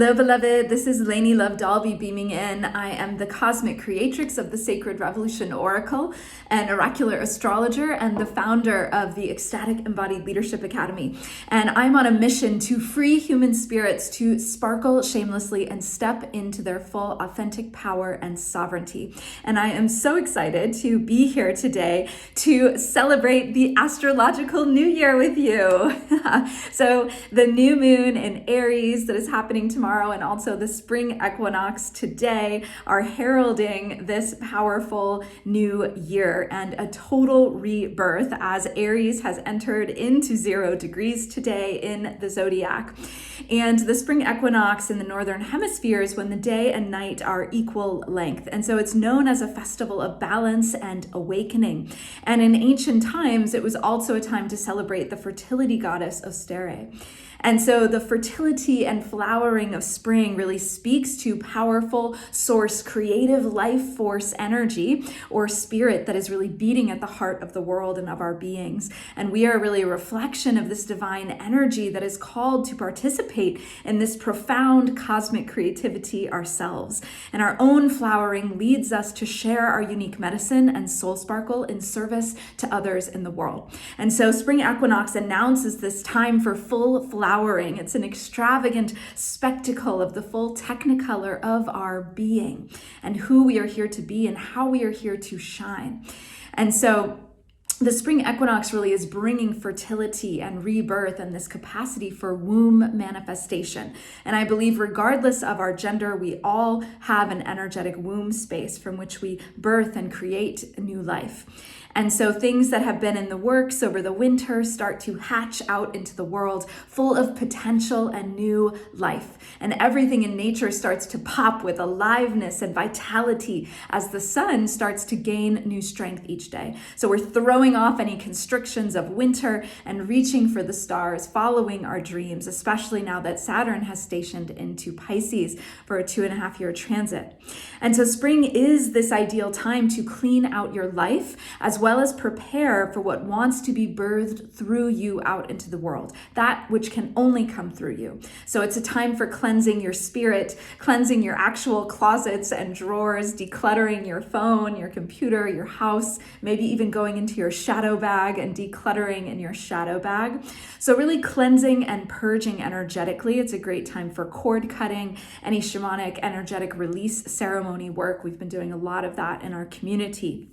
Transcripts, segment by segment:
Hello, beloved. This is Lainie Love Dalby beaming in. I am the cosmic creatrix of the Sacred Revolution Oracle, an oracular astrologer, and the founder of the Ecstatic Embodied Leadership Academy. And I'm on a mission to free human spirits to sparkle shamelessly and step into their full authentic power and sovereignty. And I am so excited to be here today to celebrate the Astrological New Year with you. So the new moon in Aries that is happening tomorrow, and also the Spring Equinox today, are heralding this powerful new year and a total rebirth, as Aries has entered into 0 degrees today in the zodiac. And the Spring Equinox in the northern hemisphere is when the day and night are equal length. And so it's known as a festival of balance and awakening. And in ancient times, it was also a time to celebrate the fertility goddess of And so the fertility and flowering of spring really speaks to powerful source, creative life force energy or spirit that is really beating at the heart of the world and of our beings. And we are really a reflection of this divine energy that is called to participate in this profound cosmic creativity ourselves. And our own flowering leads us to share our unique medicine and soul sparkle in service to others in the world. And so Spring Equinox announces this time for full flowering. It's an extravagant spectacle of the full technicolor of our being and who we are here to be and how we are here to shine. And so the Spring Equinox really is bringing fertility and rebirth and this capacity for womb manifestation. And I believe regardless of our gender, we all have an energetic womb space from which we birth and create a new life. And so things that have been in the works over the winter start to hatch out into the world full of potential and new life. And everything in nature starts to pop with aliveness and vitality as the sun starts to gain new strength each day. So we're throwing off any constrictions of winter and reaching for the stars, following our dreams, especially now that Saturn has stationed into Pisces for a 2.5-year transit. And so spring is this ideal time to clean out your life as well as prepare for what wants to be birthed through you out into the world, that which can only come through you. So it's a time for cleansing your spirit, cleansing your actual closets and drawers, decluttering your phone, your computer, your house, maybe even going into your shadow bag and decluttering in your shadow bag. So really cleansing and purging energetically. It's a great time for cord cutting, any shamanic energetic release ceremony work. We've been doing a lot of that in our community.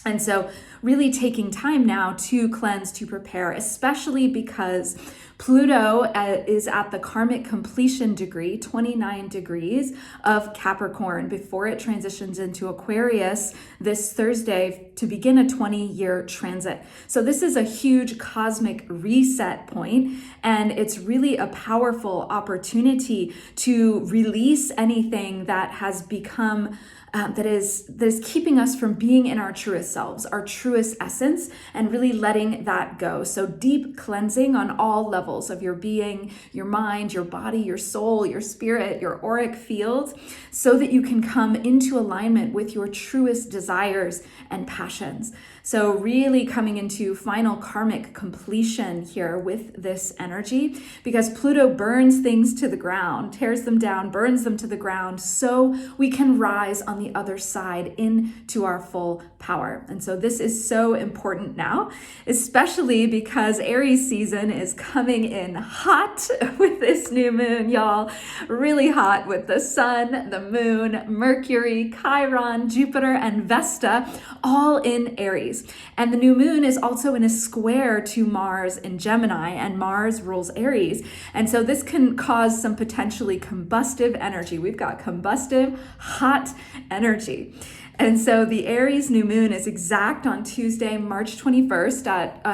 And so really taking time now to cleanse, to prepare, especially because Pluto is at the karmic completion degree, 29 degrees of Capricorn, before it transitions into Aquarius this Thursday to begin a 20-year transit. So this is a huge cosmic reset point, and it's really a powerful opportunity to release anything that has become that is keeping us from being in our truest selves, our truest essence, and really letting that go. So deep cleansing on all levels of your being, your mind, your body, your soul, your spirit, your auric field, so that you can come into alignment with your truest desires and passions. So really coming into final karmic completion here with this energy, because Pluto burns things to the ground, tears them down, burns them to the ground, so we can rise on the other side into our full power. And so this is so important now, especially because Aries season is coming in hot with this new moon, y'all. Really hot with the sun, the moon, Mercury, Chiron, Jupiter, and Vesta all in Aries. And the new moon is also in a square to Mars in Gemini, and Mars rules Aries. And so this can cause some potentially combustive energy. We've got combustive, hot energy. And so the Aries new moon is exact on Tuesday, March 21st at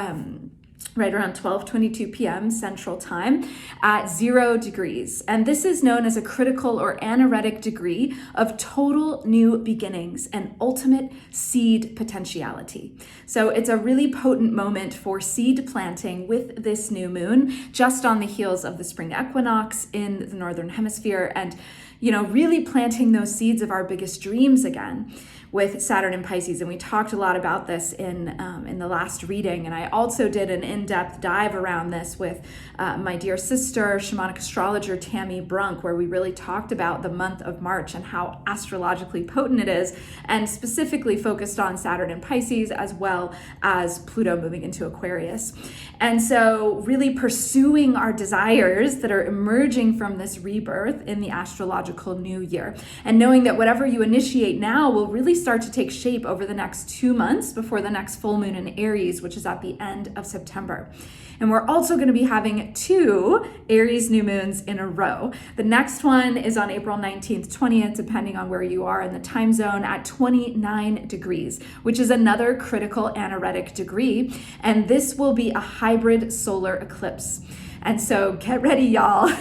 right around 12:22 p.m. Central Time at 0 degrees. And this is known as a critical or anaretic degree of total new beginnings and ultimate seed potentiality. So it's a really potent moment for seed planting with this new moon, just on the heels of the Spring Equinox in the Northern Hemisphere, and really planting those seeds of our biggest dreams again with Saturn and Pisces. And we talked a lot about this in the last reading. And I also did an in-depth dive around this with my dear sister, shamanic astrologer Tammy Brunk, where we really talked about the month of March and how astrologically potent it is, and specifically focused on Saturn and Pisces, as well as Pluto moving into Aquarius. And so really pursuing our desires that are emerging from this rebirth in the astrological new year, and knowing that whatever you initiate now will really start to take shape over the next 2 months before the next full moon in Aries, which is at the end of September. And we're also going to be having 2 Aries new moons in a row. The next one is on April 19th, 20th, depending on where you are in the time zone, at 29 degrees, which is another critical anaretic degree. And this will be a hybrid solar eclipse. And so get ready, y'all.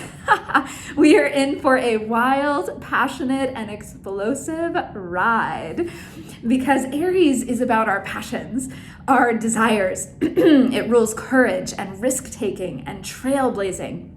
We are in for a wild, passionate, and explosive ride, because Aries is about our passions, our desires. It rules courage and risk-taking and trailblazing.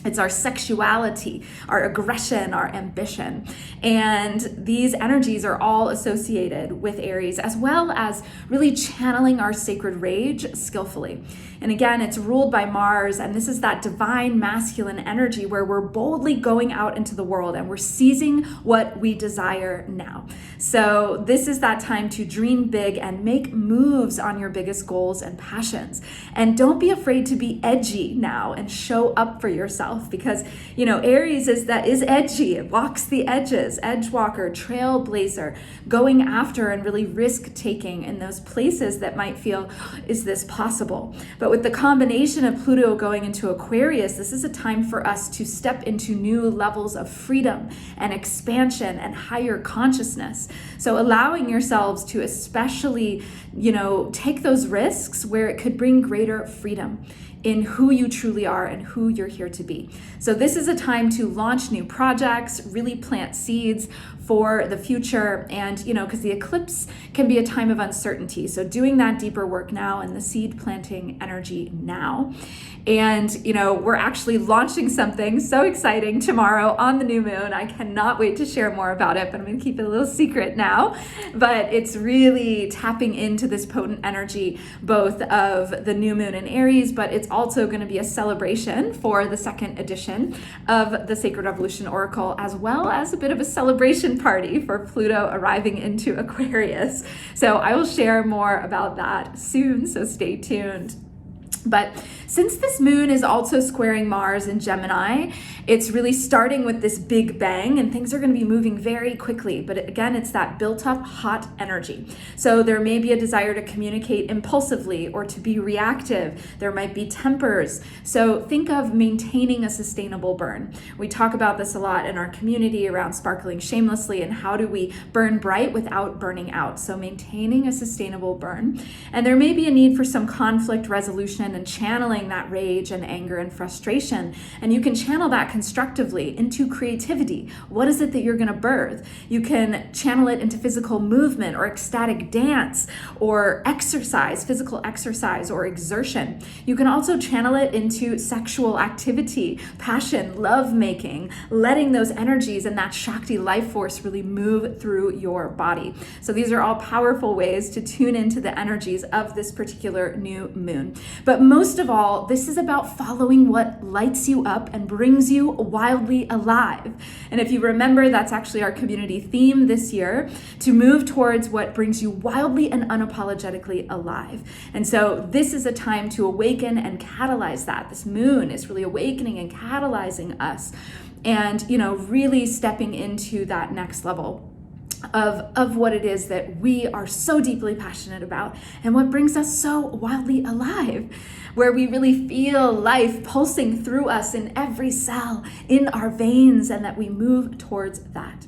It's our sexuality, our aggression, our ambition. And these energies are all associated with Aries, as well as really channeling our sacred rage skillfully. And again, it's ruled by Mars, and this is that divine masculine energy where we're boldly going out into the world and we're seizing what we desire now. So this is that time to dream big and make moves on your biggest goals and passions. And don't be afraid to be edgy now and show up for yourself, because, you know, Aries is edgy. It walks the edges, edge walker, trailblazer, going after and really risk taking in those places that might feel, is this possible? But with the combination of Pluto going into Aquarius, this is a time for us to step into new levels of freedom and expansion and higher consciousness. So allowing yourselves to especially, take those risks where it could bring greater freedom in who you truly are and who you're here to be. So this is a time to launch new projects, really plant seeds for the future. And, because the eclipse can be a time of uncertainty. So doing that deeper work now and the seed planting energy now. And, we're actually launching something so exciting tomorrow on the new moon. I cannot wait to share more about it, but I'm going to keep it a little secret now. But it's really tapping into this potent energy, both of the new moon in Aries, but it's also going to be a celebration for the second edition of the Sacred Revolution Oracle, as well as a bit of a celebration party for Pluto arriving into Aquarius. So I will share more about that soon, so stay tuned. But since this moon is also squaring Mars in Gemini, it's really starting with this big bang, and things are going to be moving very quickly. But again, it's that built up hot energy. So there may be a desire to communicate impulsively or to be reactive. There might be tempers. So think of maintaining a sustainable burn. We talk about this a lot in our community around sparkling shamelessly and how do we burn bright without burning out. So maintaining a sustainable burn. And there may be a need for some conflict resolution and channeling that rage and anger and frustration. And you can channel that constructively into creativity. What is it that you're going to birth? You can channel it into physical movement or ecstatic dance or exercise, physical exercise or exertion. You can also channel it into sexual activity, passion, love making, letting those energies and that Shakti life force really move through your body. So these are all powerful ways to tune into the energies of this particular new moon. But most of all, this is about following what lights you up and brings you wildly alive. And if you remember, that's actually our community theme this year, to move towards what brings you wildly and unapologetically alive. And so this is a time to awaken and catalyze that. This moon is really awakening and catalyzing us and, really stepping into that next level of what it is that we are so deeply passionate about and what brings us so wildly alive, where we really feel life pulsing through us in every cell, in our veins, and that we move towards that.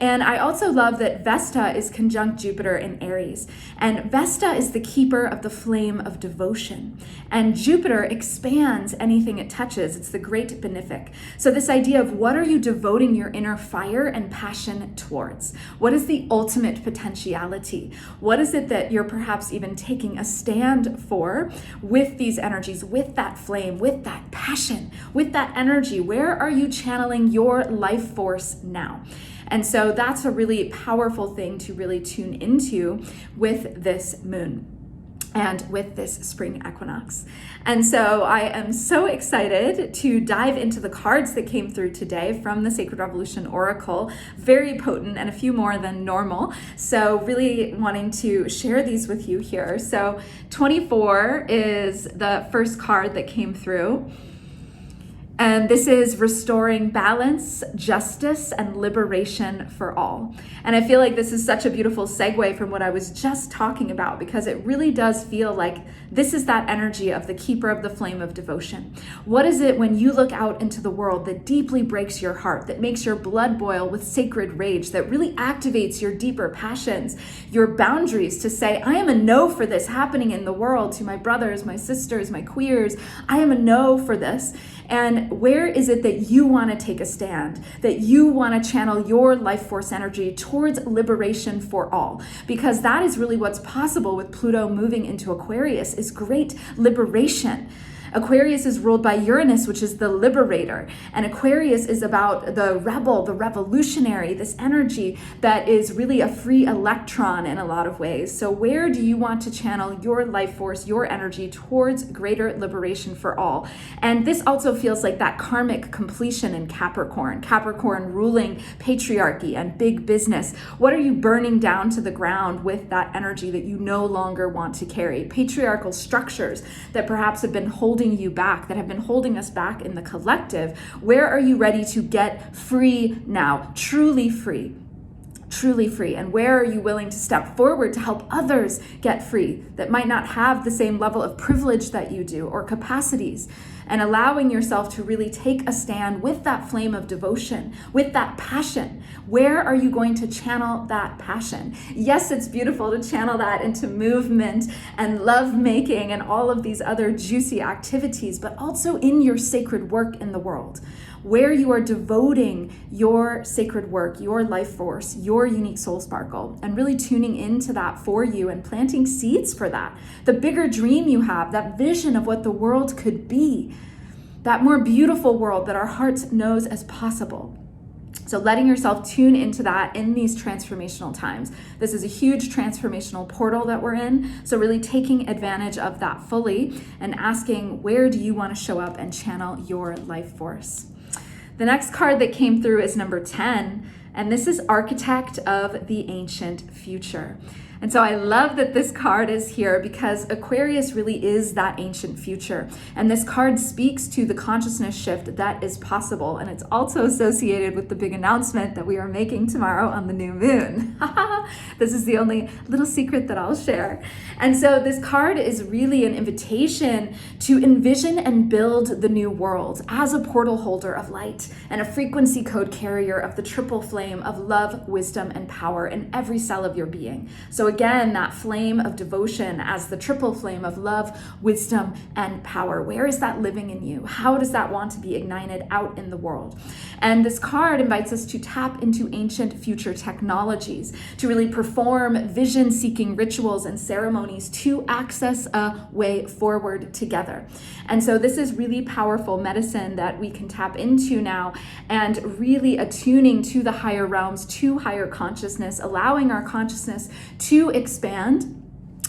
And I also love that Vesta is conjunct Jupiter in Aries. And Vesta is the keeper of the flame of devotion. And Jupiter expands anything it touches. It's the great benefic. So this idea of what are you devoting your inner fire and passion towards? What is the ultimate potentiality? What is it that you're perhaps even taking a stand for with these energies, with that flame, with that passion, with that energy? Where are you channeling your life force now? And so that's a really powerful thing to really tune into with this moon. and with this spring equinox. And so I am so excited to dive into the cards that came through today from the Sacred Revolution Oracle. Very potent and a few more than normal. So really wanting to share these with you here. So 24 is the first card that came through. And this is restoring balance, justice, and liberation for all. And I feel like this is such a beautiful segue from what I was just talking about, because it really does feel like this is that energy of the keeper of the flame of devotion. What is it when you look out into the world that deeply breaks your heart, that makes your blood boil with sacred rage, that really activates your deeper passions, your boundaries to say, I am a no for this happening in the world, to my brothers, my sisters, my queers, I am a no for this. And where is it that you want to take a stand, that you want to channel your life force energy towards liberation for all? Because that is really what's possible with Pluto moving into Aquarius, is great liberation. Aquarius is ruled by Uranus, which is the liberator. And Aquarius is about the rebel, the revolutionary, this energy that is really a free electron in a lot of ways. So where do you want to channel your life force, your energy towards greater liberation for all? And this also feels like that karmic completion in Capricorn. Capricorn ruling patriarchy and big business. What are you burning down to the ground with that energy that you no longer want to carry? Patriarchal structures that perhaps have been holding you back, that have been holding us back in the collective. Where are you ready to get free now? Truly free. Truly free. And where are you willing to step forward to help others get free that might not have the same level of privilege that you do or capacities? And allowing yourself to really take a stand with that flame of devotion, with that passion. Where are you going to channel that passion? Yes, it's beautiful to channel that into movement and love making and all of these other juicy activities, but also in your sacred work in the world, where you are devoting your sacred work, your life force, your unique soul sparkle, and really tuning into that for you and planting seeds for that. The bigger dream you have, that vision of what the world could be, that more beautiful world that our hearts knows as possible. So letting yourself tune into that in these transformational times. This is a huge transformational portal that we're in. So really taking advantage of that fully and asking, where do you want to show up and channel your life force? The next card that came through is number 10, and this is Architect of the Ancient Future. And so I love that this card is here because Aquarius really is that ancient future. And this card speaks to the consciousness shift that is possible. And it's also associated with the big announcement that we are making tomorrow on the new moon. This is the only little secret that I'll share. And so this card is really an invitation to envision and build the new world as a portal holder of light and a frequency code carrier of the triple flame of love, wisdom, and power in every cell of your being. So again, that flame of devotion as the triple flame of love, wisdom, and power. Where is that living in you? How does that want to be ignited out in the world? And this card invites us to tap into ancient future technologies, to really perform vision-seeking rituals and ceremonies to access a way forward together. And so this is really powerful medicine that we can tap into now, and really attuning to the higher realms, to higher consciousness, allowing our consciousness to expand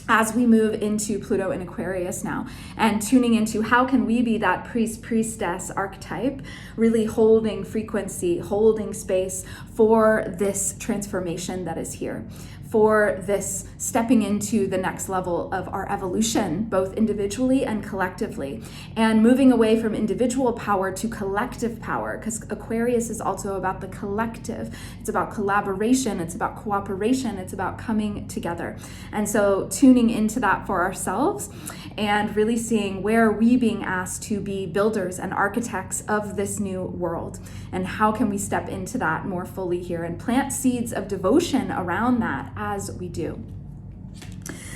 as we move into Pluto in Aquarius now, and tuning into how can we be that priest, priestess archetype, really holding frequency, holding space for this transformation that is here, for this stepping into the next level of our evolution, both individually and collectively, and moving away from individual power to collective power, because Aquarius is also about the collective. It's about collaboration, it's about cooperation, it's about coming together. And so tuning into that for ourselves and really seeing where are we being asked to be builders and architects of this new world, and how can we step into that more fully here and plant seeds of devotion around that as we do.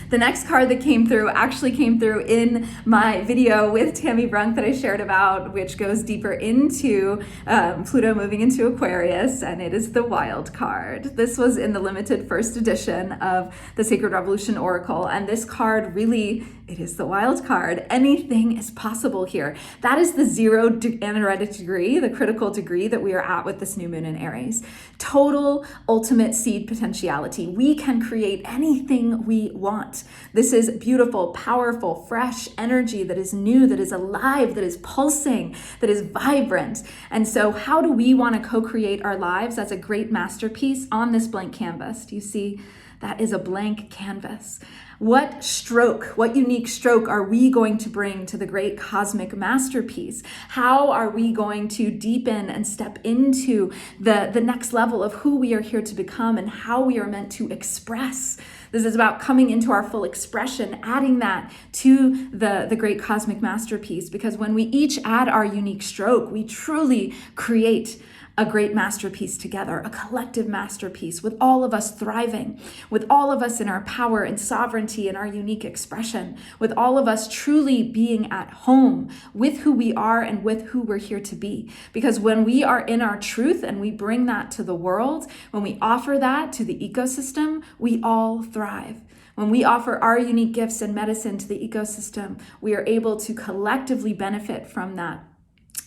The next card that came through actually came through in my video with Tammy Brunk that I shared about, which goes deeper into Pluto moving into Aquarius, and it is the Wild card. This was in the limited first edition of the Sacred Revolution Oracle, and this card really, it is the Wild card. Anything is possible here. That is the 0 energetic degree, the critical degree that we are at with this new moon in Aries. Total ultimate seed potentiality. We can create anything we want. want. This is beautiful, powerful, fresh energy that is new, that is alive, that is pulsing, that is vibrant. And so how do we want to co-create our lives as a great masterpiece on this blank canvas? Do you see? That is a blank canvas. What stroke, what unique stroke are we going to bring to the great cosmic masterpiece? How are we going to deepen and step into the next level of who we are here to become and how we are meant to express? This is about coming into our full expression, adding that to the great cosmic masterpiece, because when we each add our unique stroke, we truly create a great masterpiece together, a collective masterpiece with all of us thriving, with all of us in our power and sovereignty and our unique expression, with all of us truly being at home with who we are and with who we're here to be. Because when we are in our truth and we bring that to the world, when we offer that to the ecosystem, we all thrive. When we offer our unique gifts and medicine to the ecosystem, we are able to collectively benefit from that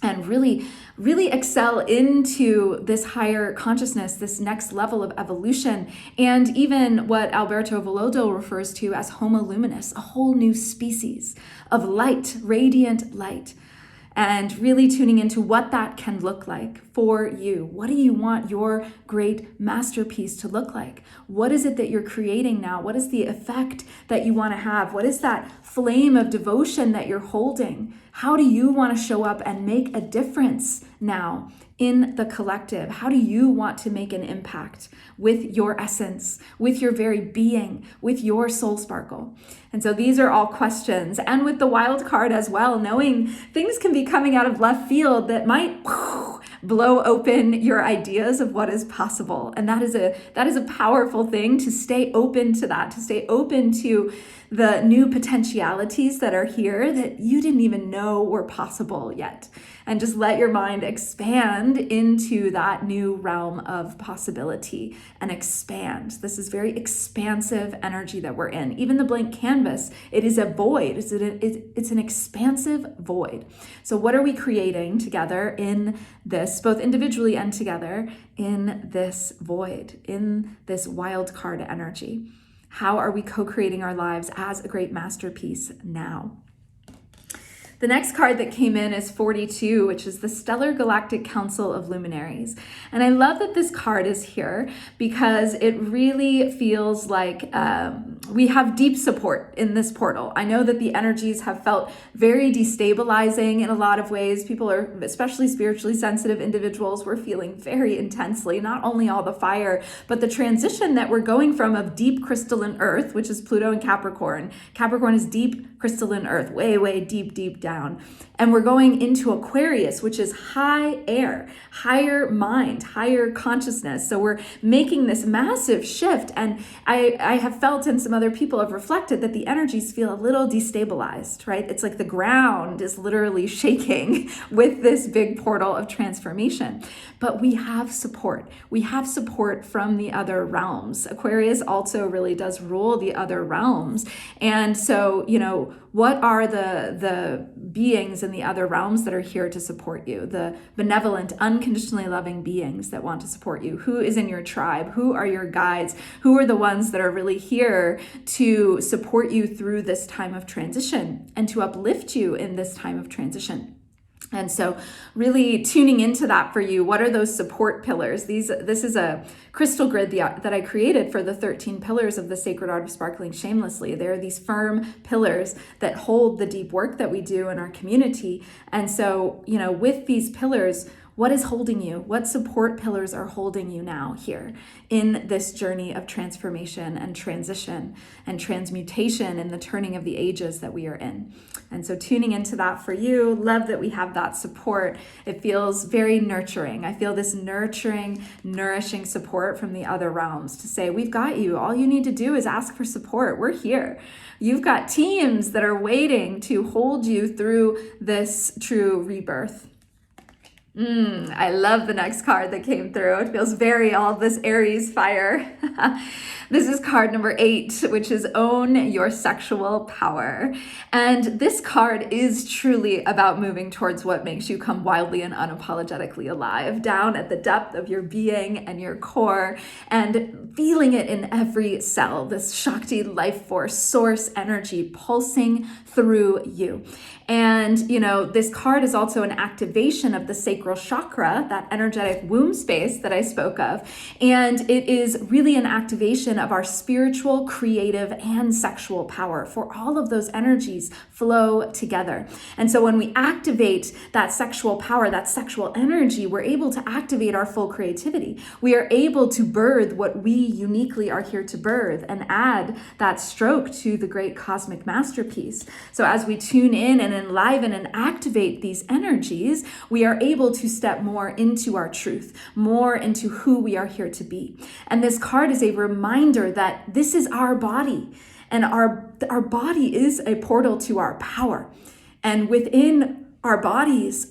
and really excel into this higher consciousness, this next level of evolution, and even what Alberto Volodo refers to as Homo luminous, a whole new species of light, radiant light. And really tuning into what that can look like for you. What do you want your great masterpiece to look like? What is it that you're creating now? What is the effect that you want to have? What is that flame of devotion that you're holding? How do you want to show up and make a difference now in the collective? How do you want to make an impact with your essence, with your very being, with your soul sparkle? And so these are all questions. And with the wild card as well, knowing things can be coming out of left field that might blow open your ideas of what is possible. And that is a powerful thing, to stay open to that, to stay open to the new potentialities that are here that you didn't even know were possible yet. And just let your mind expand into that new realm of possibility and expand. This is very expansive energy that we're in. Even the blank canvas, it is a void. It's an expansive void. So what are we creating together in this, both individually and together, in this void, in this wild card energy? How are we co-creating our lives as a great masterpiece now? The next card that came in is 42, which is the Stellar Galactic Council of Luminaries. And I love that this card is here because it really feels like we have deep support in this portal. I know that the energies have felt very destabilizing in a lot of ways. People are, especially spiritually sensitive individuals, were feeling very intensely, not only all the fire, but the transition that we're going from of deep crystalline earth, which is Pluto and Capricorn. Capricorn is deep crystalline earth, way, way deep down. And we're going into Aquarius, which is high air, higher mind, higher consciousness. So we're making this massive shift. And I have felt, and some other people have reflected, that the energies feel a little destabilized, right? It's like the ground is literally shaking with this big portal of transformation. But we have support. We have support from the other realms. Aquarius also really does rule the other realms. And so, what are the beings in the other realms that are here to support you? The benevolent, unconditionally loving beings that want to support you. Who is in your tribe? Who are your guides? Who are the ones that are really here to support you through this time of transition and to uplift you in this time of transition? And so really tuning into that for you. What are those support pillars? This is a crystal grid that I created for the 13 pillars of the sacred art of sparkling shamelessly. There are these firm pillars that hold the deep work that we do in our community. And so, with these pillars, what is holding you? What support pillars are holding you now here in this journey of transformation and transition and transmutation in the turning of the ages that we are in? And so tuning into that for you, love that we have that support. It feels very nurturing. I feel this nurturing, nourishing support from the other realms to say, we've got you. All you need to do is ask for support. We're here. You've got teams that are waiting to hold you through this true rebirth. I love the next card that came through. It feels very all this Aries fire. This is card number 8, which is Own Your Sexual Power. And this card is truly about moving towards what makes you come wildly and unapologetically alive, down at the depth of your being and your core, and feeling it in every cell, this Shakti life force, source energy pulsing through you. And, this card is also an activation of the sacral chakra, that energetic womb space that I spoke of. And it is really an activation of our spiritual, creative, and sexual power, for all of those energies flow together. And so when we activate that sexual power, that sexual energy, we're able to activate our full creativity. We are able to birth what we uniquely are here to birth and add that stroke to the great cosmic masterpiece. So as we tune in and enliven and activate these energies, we are able to step more into our truth, more into who we are here to be. And this card is a reminder that this is our body, and our body is a portal to our power. And within our bodies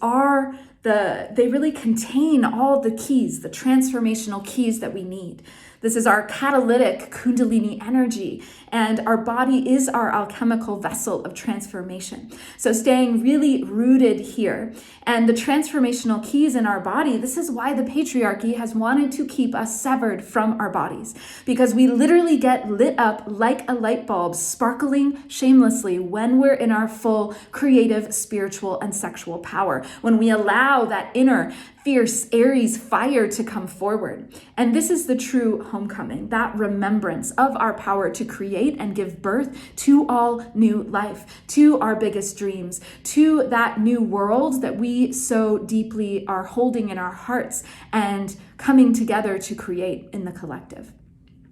they really contain all the keys, the transformational keys that we need. This is our catalytic Kundalini energy, and our body is our alchemical vessel of transformation. So staying really rooted here, and the transformational keys in our body, this is why the patriarchy has wanted to keep us severed from our bodies, because we literally get lit up like a light bulb, sparkling shamelessly when we're in our full creative, spiritual, and sexual power, when we allow that inner fierce Aries fire to come forward. And this is the true homecoming, that remembrance of our power to create and give birth to all new life, to our biggest dreams, to that new world that we so deeply are holding in our hearts and coming together to create in the collective.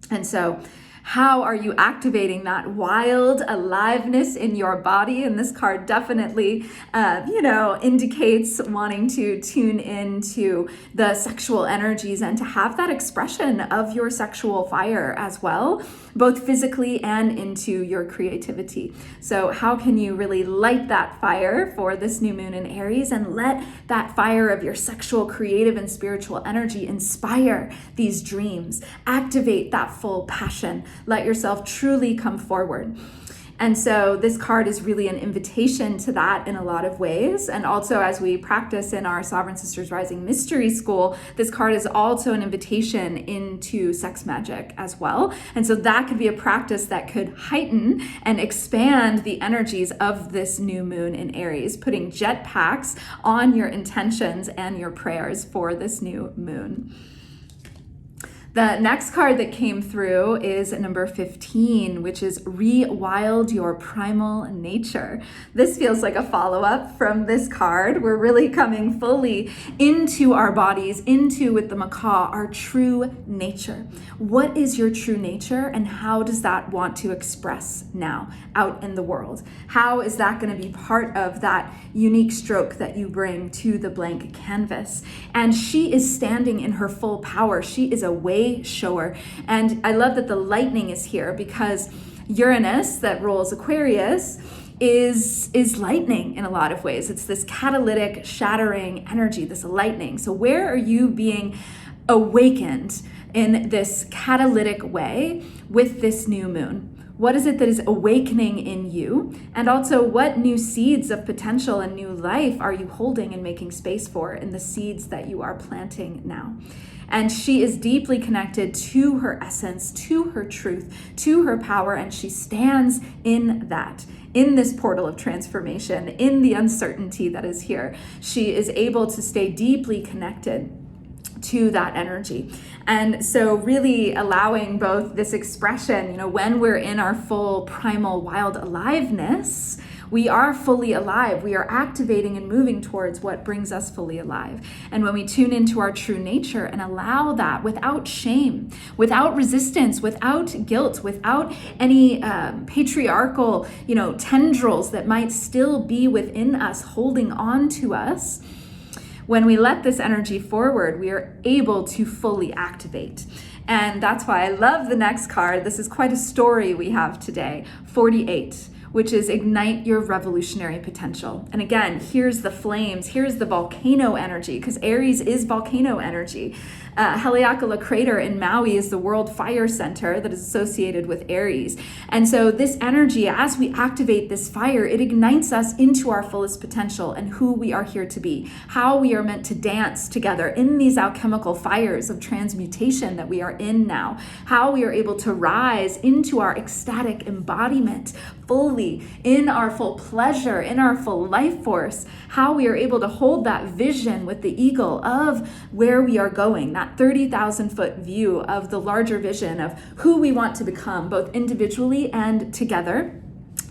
And so, how are you activating that wild aliveness in your body? And this card definitely, indicates wanting to tune into the sexual energies and to have that expression of your sexual fire as well, both physically and into your creativity. So how can you really light that fire for this new moon in Aries and let that fire of your sexual, creative, and spiritual energy inspire these dreams, activate that full passion, let yourself truly come forward. And so this card is really an invitation to that in a lot of ways. And also, as we practice in our Sovereign Sisters Rising Mystery School, this card is also an invitation into sex magic as well. And so that could be a practice that could heighten and expand the energies of this new moon in Aries, putting jetpacks on your intentions and your prayers for this new moon. The next card that came through is number 15, which is Rewild Your Primal Nature. This feels like a follow-up from this card. We're really coming fully into our bodies, into, with the macaw, our true nature. What is your true nature, and how does that want to express now out in the world? How is that going to be part of that unique stroke that you bring to the blank canvas? And she is standing in her full power. She is a way shower. And I love that the lightning is here, because Uranus, that rules Aquarius, is lightning in a lot of ways. It's this catalytic, shattering energy, this lightning. So where are you being awakened in this catalytic way with this new moon? What is it that is awakening in you? And also, what new seeds of potential and new life are you holding and making space for in the seeds that you are planting now? And she is deeply connected to her essence, to her truth, to her power, and she stands in that, in this portal of transformation, in the uncertainty that is here. She is able to stay deeply connected to that energy. And so really allowing both this expression, when we're in our full primal wild aliveness, we are fully alive. We are activating and moving towards what brings us fully alive. And when we tune into our true nature and allow that without shame, without resistance, without guilt, without any patriarchal, tendrils that might still be within us, holding on to us, when we let this energy forward, we are able to fully activate. And that's why I love the next card. This is quite a story we have today. 48. which is ignite your revolutionary potential. And again, here's the flames, here's the volcano energy, because Aries is volcano energy. Haleakala crater in Maui is the World Fire Center that is associated with Aries. And so this energy, as we activate this fire, it ignites us into our fullest potential and who we are here to be, how we are meant to dance together in these alchemical fires of transmutation that we are in now, how we are able to rise into our ecstatic embodiment fully, in our full pleasure, in our full life force, how we are able to hold that vision with the eagle of where we are going, that 30,000 foot view of the larger vision of who we want to become, both individually and together.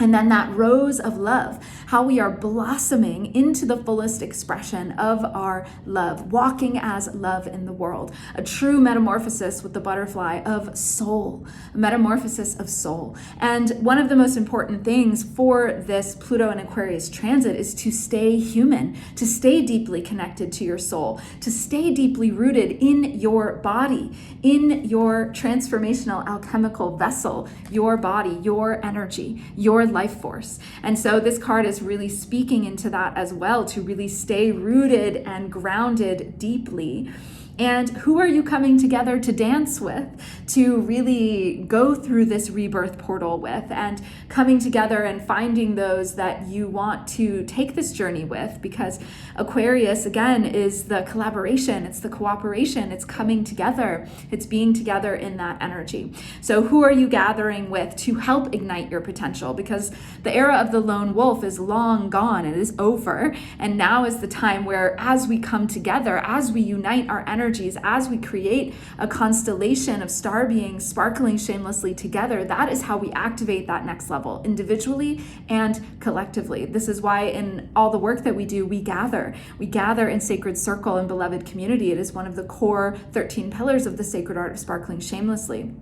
And then that rose of love, how we are blossoming into the fullest expression of our love, walking as love in the world, a true metamorphosis with the butterfly of soul, a metamorphosis of soul. And one of the most important things for this Pluto and Aquarius transit is to stay human, to stay deeply connected to your soul, to stay deeply rooted in your body, in your transformational alchemical vessel, your body, your energy, your life force. And so this card is really speaking into that as well, to really stay rooted and grounded deeply. And who are you coming together to dance with, to really go through this rebirth portal with, and coming together and finding those that you want to take this journey with? Because Aquarius, again, is the collaboration, it's the cooperation, it's coming together, it's being together in that energy. So who are you gathering with to help ignite your potential? Because the era of the lone wolf is long gone, it is over. And now is the time where, as we come together, as we unite our energies, as we create a constellation of star beings sparkling shamelessly together, that is how we activate that next level, individually and collectively. This is why in all the work that we do, we gather in sacred circle and beloved community. It is one of the core 13 pillars of the sacred art of sparkling shamelessly.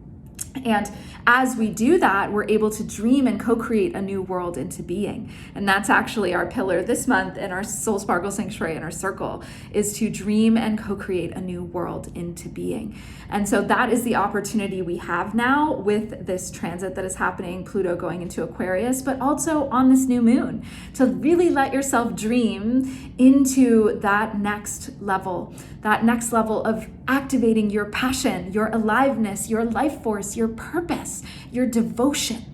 And as we do that, we're able to dream and co-create a new world into being. And that's actually our pillar this month in our Soul Sparkle Sanctuary in our circle, is to dream and co-create a new world into being. And so that is the opportunity we have now with this transit that is happening, Pluto going into Aquarius, but also on this new moon, to really let yourself dream into that next level of activating your passion, your aliveness, your life force, your purpose, your devotion,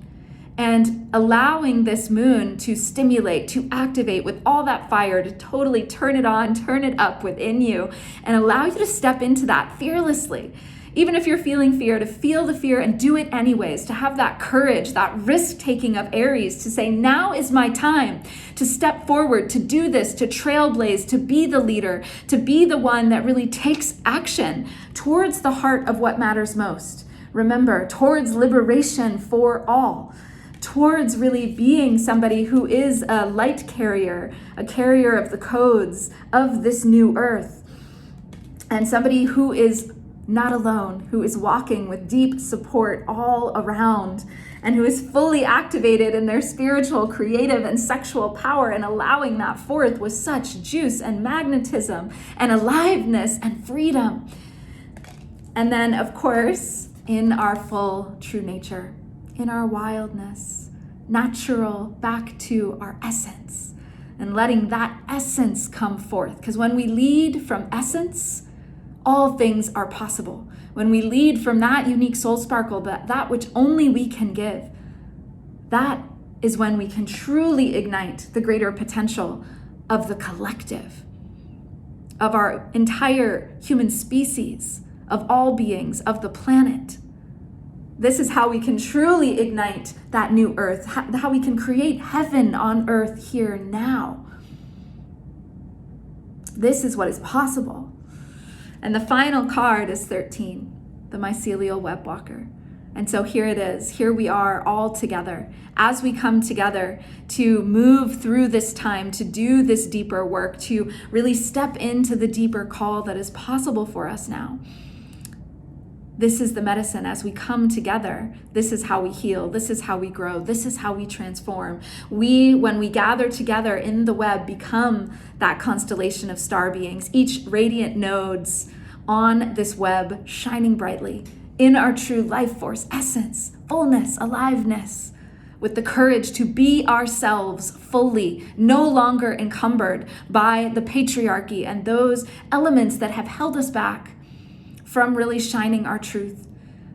and allowing this moon to stimulate, to activate with all that fire, to totally turn it on, turn it up within you, and allow you to step into that fearlessly. Even if you're feeling fear, to feel the fear and do it anyways, to have that courage, that risk-taking of Aries, to say, now is my time to step forward, to do this, to trailblaze, to be the leader, to be the one that really takes action towards the heart of what matters most. Remember, towards liberation for all, towards really being somebody who is a light carrier, a carrier of the codes of this new earth, and somebody who is not alone, who is walking with deep support all around, and who is fully activated in their spiritual, creative, and sexual power, and allowing that forth with such juice and magnetism and aliveness and freedom. And then, of course, in our full true nature, in our wildness, natural, back to our essence, and letting that essence come forth. Because when we lead from essence, all things are possible. When we lead from that unique soul sparkle, that which only we can give, that is when we can truly ignite the greater potential of the collective, of our entire human species, of all beings, of the planet. This is how we can truly ignite that new earth, how we can create heaven on earth here now. This is what is possible. And the final card is 13, the mycelial web walker. And so here it is. Here we are all together as we come together to move through this time, to do this deeper work, to really step into the deeper call that is possible for us now. This is the medicine as we come together. This is how we heal. This is how we grow. This is how we transform. When we gather together in the web, become that constellation of star beings, each radiant nodes on this web, shining brightly in our true life force, essence, fullness, aliveness, with the courage to be ourselves fully, no longer encumbered by the patriarchy and those elements that have held us back from really shining our truth.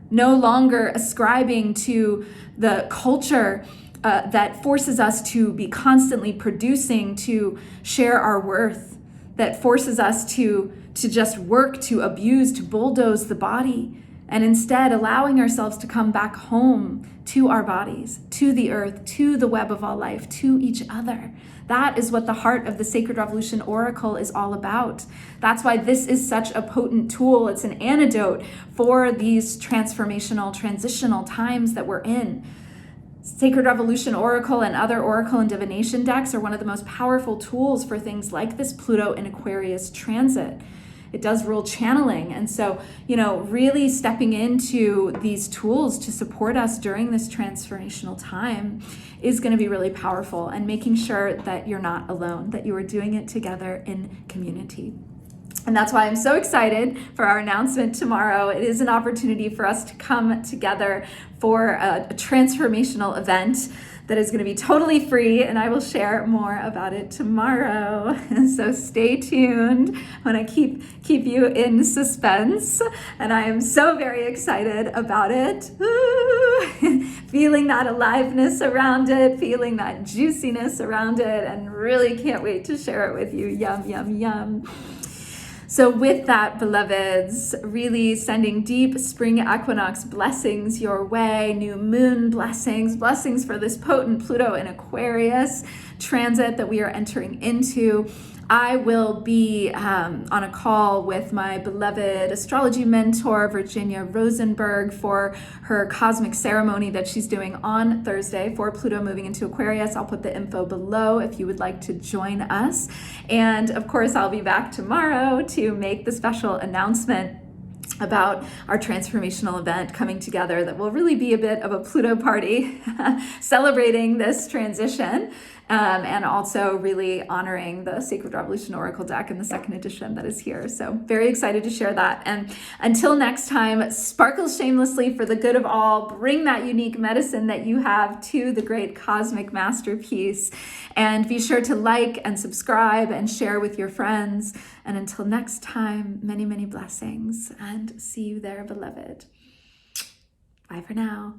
No longer ascribing to the culture that forces us to be constantly producing, to share our worth, that forces us to just work, to abuse, to bulldoze the body, and instead allowing ourselves to come back home to our bodies, to the earth, to the web of all life, to each other. That is what the heart of the Sacred Revolution Oracle is all about. That's why this is such a potent tool. It's an antidote for these transformational, transitional times that we're in. Sacred Revolution Oracle and other Oracle and divination decks are one of the most powerful tools for things like this Pluto in Aquarius transit. It does rule channeling. And so, really stepping into these tools to support us during this transformational time is going to be really powerful, and making sure that you're not alone, that you are doing it together in community. And that's why I'm so excited for our announcement tomorrow. It is an opportunity for us to come together for a transformational event that is going to be totally free, and I will share more about it tomorrow. And so stay tuned. I want to keep you in suspense, and I am so very excited about it. Feeling that aliveness around it, feeling that juiciness around it, and really can't wait to share it with you. Yum, yum, yum. So with that, beloveds, really sending deep spring equinox blessings your way, new moon blessings for this potent Pluto in Aquarius transit that we are entering into. I will be on a call with my beloved astrology mentor, Virginia Rosenberg, for her cosmic ceremony that she's doing on Thursday for Pluto moving into Aquarius. I'll put the info below if you would like to join us. And of course, I'll be back tomorrow to make the special announcement about our transformational event coming together that will really be a bit of a Pluto party, celebrating this transition, and also really honoring the Sacred Revolution Oracle deck in the second edition that is here. So very excited to share that. And until next time, sparkle shamelessly for the good of all. Bring that unique medicine that you have to the great cosmic masterpiece. And be sure to like and subscribe and share with your friends. And until next time, many, many blessings, and see you there, beloved. Bye for now.